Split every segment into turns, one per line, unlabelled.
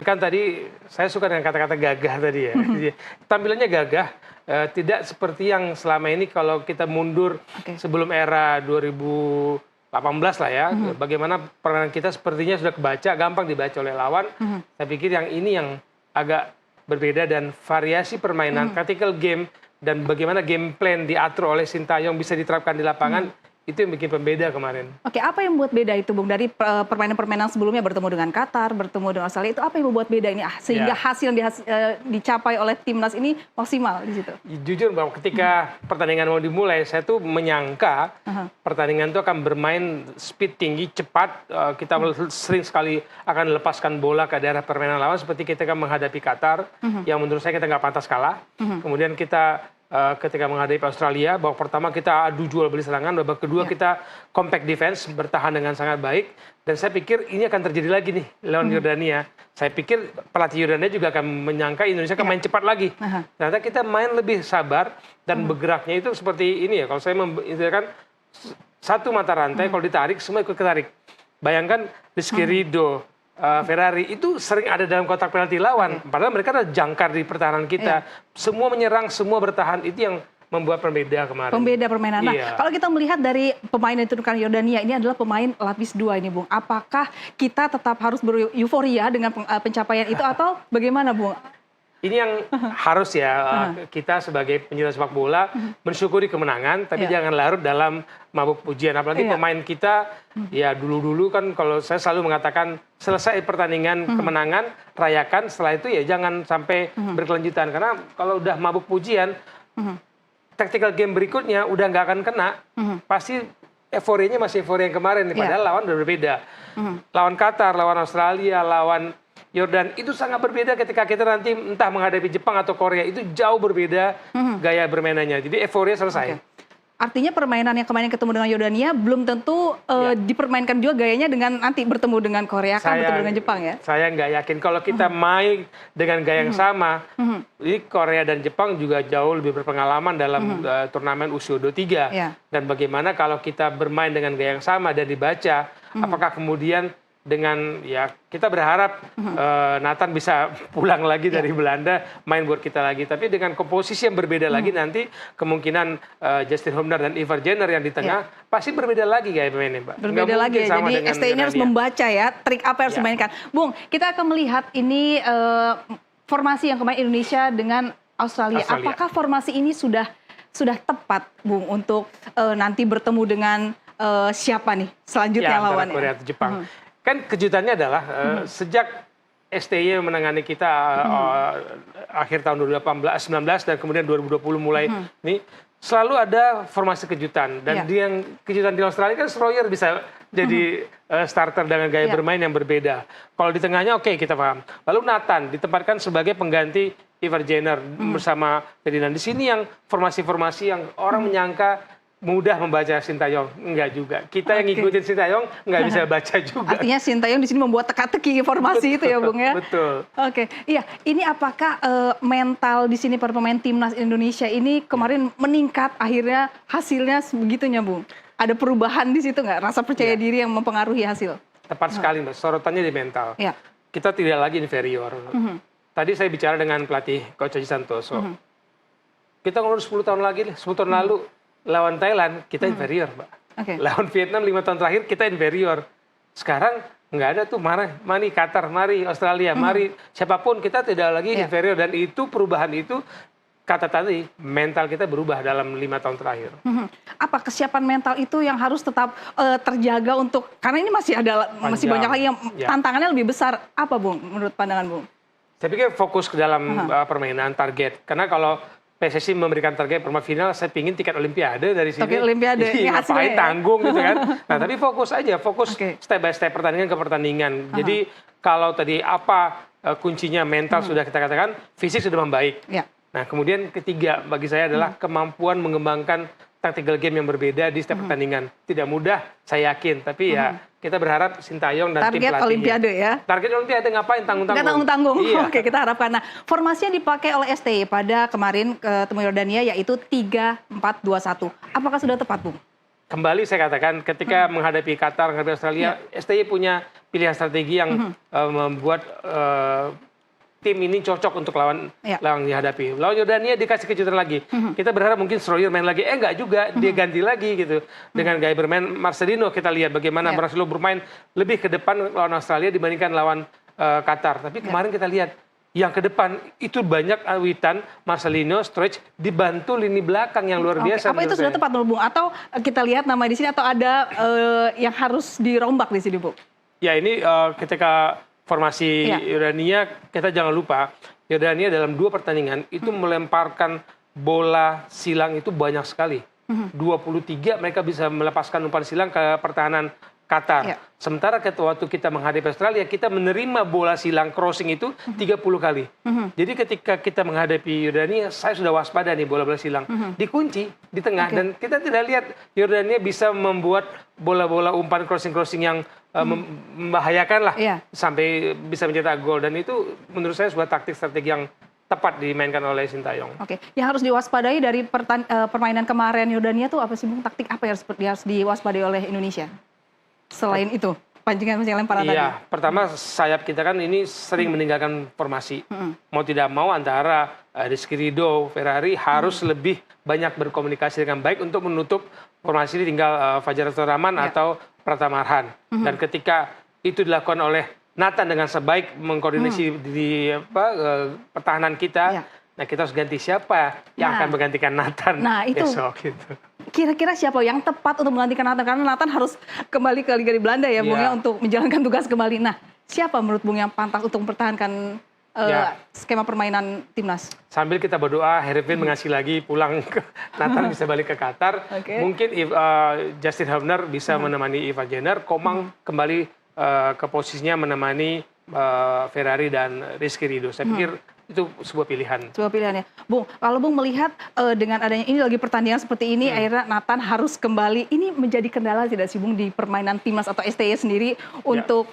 menekankan tadi, saya suka dengan kata-kata gagah tadi ya. Tampilannya gagah, tidak seperti yang selama ini kalau kita mundur sebelum era 2018 lah ya. Bagaimana permainan kita sepertinya sudah kebaca, gampang dibaca oleh lawan. Saya pikir yang ini yang agak berbeda dan variasi permainan, tactical game, dan bagaimana game plan diatur oleh Sintayong bisa diterapkan di lapangan. Itu yang bikin pembeda kemarin.
Oke, apa yang membuat beda itu, Bung? Dari permainan-permainan sebelumnya bertemu dengan Qatar, bertemu dengan Australia, itu apa yang membuat beda ini? Sehingga hasil yang dicapai oleh timnas ini maksimal di situ?
Jujur bahwa ketika pertandingan mau dimulai, saya tuh menyangka pertandingan itu akan bermain speed tinggi, cepat. Kita sering sekali akan lepaskan bola ke daerah permainan lawan, seperti kita menghadapi Qatar, yang menurut saya kita nggak pantas kalah. Kemudian kita ketika menghadapi Australia, babak pertama kita adu jual beli serangan, babak kedua kita compact defense, bertahan dengan sangat baik, dan saya pikir ini akan terjadi lagi nih lawan Yordania. Saya pikir pelatih Yordania juga akan menyangka Indonesia akan main cepat lagi. Ternyata kita main lebih sabar dan bergeraknya itu seperti ini ya. Kalau saya membedakan satu mata rantai, kalau ditarik semua ikut ketarik. Bayangkan Rizky Ridho, Ferrari itu sering ada dalam kotak penalti lawan, padahal mereka ada jangkar di pertahanan kita. Semua menyerang, semua bertahan, itu yang membuat pembeda kemarin.
Pembeda permainan. Nah, kalau kita melihat dari pemain yang diturunkan Yordania, ini adalah pemain lapis 2 ini, Bung. Apakah kita tetap harus bereuforia dengan pencapaian itu atau bagaimana, Bung?
Ini yang harus ya, kita sebagai pencinta sepak bola mensyukuri kemenangan, tapi jangan larut dalam mabuk pujian. Apalagi pemain kita, ya dulu-dulu kan kalau saya selalu mengatakan selesai pertandingan kemenangan, rayakan, setelah itu ya jangan sampai berkelanjutan. Karena kalau udah mabuk pujian, tactical game berikutnya udah nggak akan kena, pasti euforianya masih euforia yang kemarin, padahal lawan udah berbeda. Lawan Qatar, lawan Australia, lawan Yordan itu sangat berbeda ketika kita nanti entah menghadapi Jepang atau Korea, itu jauh berbeda gaya bermainannya. Jadi euforia selesai.
Artinya permainan yang kemarin ketemu dengan Yordania belum tentu dipermainkan juga gayanya dengan nanti bertemu dengan Korea, kan bertemu dengan Jepang ya? Saya
nggak yakin kalau kita main dengan gaya yang sama, ini Korea dan Jepang juga jauh lebih berpengalaman dalam turnamen U23. Dan bagaimana kalau kita bermain dengan gaya yang sama dan dibaca, apakah kemudian dengan ya kita berharap Nathan bisa pulang lagi dari Belanda, main buat kita lagi. Tapi dengan komposisi yang berbeda lagi nanti kemungkinan Justin Hubner dan Ivar Jenner yang di tengah pasti berbeda lagi kayak pemainnya, Mbak.
Berbeda lagi ya, jadi STI ini harus membaca ya trik apa yang harus dimainkan. Bung, kita akan melihat ini formasi yang kemarin Indonesia dengan Australia. Apakah formasi ini sudah tepat, Bung, untuk nanti bertemu dengan siapa nih selanjutnya lawannya?
Korea atau Jepang. Kan kejutannya adalah sejak STY menangani kita akhir tahun 2019 dan kemudian 2020 mulai ini selalu ada formasi kejutan, dan yang kejutan di Australia kan Stroyer bisa jadi starter dengan gaya bermain yang berbeda. Kalau di tengahnya kita paham. Lalu Nathan ditempatkan sebagai pengganti Ivar Jenner bersama Ferdinand. Di sini yang formasi-formasi yang orang menyangka mudah membaca Sintayong, enggak juga. Kita yang ngikutin Sintayong nggak bisa baca juga.
Artinya Sintayong di sini membuat teka-teki informasi itu ya, Bung ya.
Betul.
Iya. Ini apakah mental di sini para pemain timnas Indonesia ini kemarin meningkat, akhirnya hasilnya begitunya, Bung? Ada perubahan di situ nggak? Rasa percaya diri yang mempengaruhi hasil?
Tepat sekali, Mbak. Sorotannya di mental. Kita tidak lagi inferior. Tadi saya bicara dengan pelatih Coach Aji Santoso. Kita ngurus 10 tahun lagi, 10 tahun lalu. Lawan Thailand, kita inferior, Mbak. Lawan Vietnam 5 tahun terakhir, kita inferior. Sekarang nggak ada tuh, mari Qatar, mari Australia, mari siapapun, kita tidak lagi inferior. Dan itu perubahan itu, kata tadi, mental kita berubah dalam 5 tahun terakhir.
Apa kesiapan mental itu yang harus tetap terjaga untuk, karena ini masih banyak lagi yang tantangannya lebih besar. Apa, Bung, menurut pandangan Bung?
Saya pikir fokus ke dalam permainan target. Karena kalau PSSI memberikan target perempat final, saya pingin tiket Olimpiade dari sini.
Tiket Olimpiade,
ngapain tanggung gitu kan. Nah, tapi fokus aja, step by step, pertandingan ke pertandingan. Jadi kalau tadi apa kuncinya mental sudah kita katakan, fisik sudah membaik. Nah, kemudian ketiga bagi saya adalah kemampuan mengembangkan tactical game yang berbeda di setiap pertandingan. Tidak mudah, saya yakin, tapi ya kita berharap Sintayong dan tim pelatihnya.
Target Olimpiade ya?
Target Olimpiade, ngapain tanggung-tanggung?
Nggak tanggung-tanggung, oke, kita harapkan. Nah, formasi yang dipakai oleh STY pada kemarin ketemu Yordania yaitu 3-4-2-1. Apakah sudah tepat, Bung?
Kembali saya katakan, ketika menghadapi Qatar, menghadapi Australia, STY punya pilihan strategi yang membuat tim ini cocok untuk lawan yang dihadapi. Lawan Yordania dikasih kejutan lagi. Kita berharap mungkin Schroeder main lagi. Enggak juga, dia ganti lagi gitu. Dengan gaya bermain Marcelino kita lihat bagaimana Marcelo bermain lebih ke depan lawan Australia dibandingkan lawan Qatar. Tapi kemarin kita lihat yang ke depan itu banyak Witan, Marcelino, Sturridge dibantu lini belakang yang luar biasa.
Apa itu sudah tepat menurut Bung? Atau kita lihat nama di sini atau ada yang harus dirombak di sini, Bu?
Ya ini ketika formasi Yordania, kita jangan lupa Yordania dalam 2 pertandingan itu melemparkan bola silang itu banyak sekali. 23 mereka bisa melepaskan umpan silang ke pertahanan Qatar. Sementara waktu kita menghadapi Australia, kita menerima bola silang crossing itu 30 kali. Jadi ketika kita menghadapi Yordania, saya sudah waspada nih bola-bola silang. Dikunci di tengah dan kita tidak lihat Yordania bisa membuat bola-bola umpan crossing-crossing yang membahayakan lah sampai bisa mencetak gol. Dan itu menurut saya sebuah taktik strategi yang tepat dimainkan oleh Sintayong.
Yang harus diwaspadai dari permainan kemarin Yordania tuh apa sih, Bung? Taktik apa yang harus diwaspadai oleh Indonesia? Selain itu, pancingan-pancingan lemparan tadi.
Iya, pertama sayap kita kan ini sering meninggalkan formasi. Mau tidak mau antara Rizky Ridho, Ferrari harus lebih banyak berkomunikasi dengan baik untuk menutup formasi ini tinggal Fajar Rahman atau Pratama Arhan. Dan ketika itu dilakukan oleh Nathan dengan sebaik mengkoordinasi di pertahanan kita, nah kita harus ganti siapa yang akan menggantikan Nathan besok gitu.
Kira-kira siapa yang tepat untuk menggantikan Nathan? Karena Nathan harus kembali ke Liga di Belanda ya, Bung, ya, untuk menjalankan tugas kembali. Nah, siapa menurut Bung yang pantas untuk mempertahankan skema permainan timnas?
Sambil kita berdoa, Hervin mengasih lagi pulang ke Nathan bisa balik ke Qatar. Mungkin Justin Hubner bisa menemani Ivan Jenner, Komang kembali ke posisinya menemani Ferrari dan Rizky Ridho. Saya pikir itu sebuah pilihan.
Sebuah pilihan ya. Bung, kalau Bung melihat dengan adanya ini lagi pertandingan seperti ini, akhirnya Nathan harus kembali. Ini menjadi kendala tidak sih, Bung, di permainan timnas atau STY sendiri untuk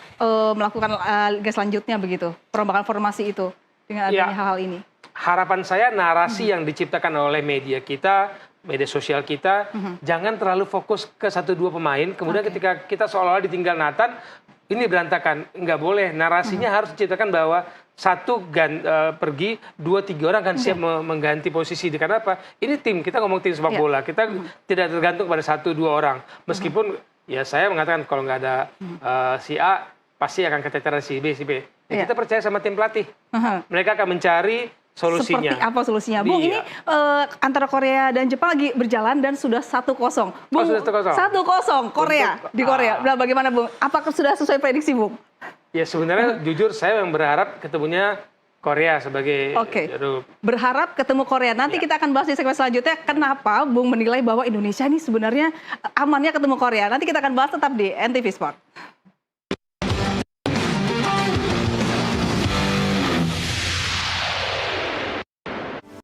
melakukan liga selanjutnya begitu? Perombakan formasi itu dengan adanya hal-hal ini.
Harapan saya narasi yang diciptakan oleh media kita, media sosial kita, jangan terlalu fokus ke 1-2 pemain. Kemudian ketika kita seolah-olah ditinggal Nathan, ini berantakan. Nggak boleh. Narasinya harus diciptakan bahwa pergi, 2-3 orang akan siap mengganti posisi. Karena apa? Ini tim, kita ngomong tim sepak bola. Kita tidak tergantung pada 1-2 orang. Meskipun ya saya mengatakan kalau nggak ada si A, pasti akan keteteran si B, si B. Ya, kita percaya sama tim pelatih. Mereka akan mencari solusinya.
Seperti apa solusinya? Bung, ini antara Korea dan Jepang lagi berjalan dan sudah 1-0. Bung, 1-0 Korea di Korea. Nah, bagaimana, Bung? Apakah sudah sesuai prediksi, Bung?
Ya sebenarnya jujur saya yang berharap ketemunya Korea sebagai
berharap ketemu Korea. Nanti kita akan bahas di segmen selanjutnya kenapa Bung menilai bahwa Indonesia ini sebenarnya amannya ketemu Korea. Nanti kita akan bahas tetap di NTV Sport.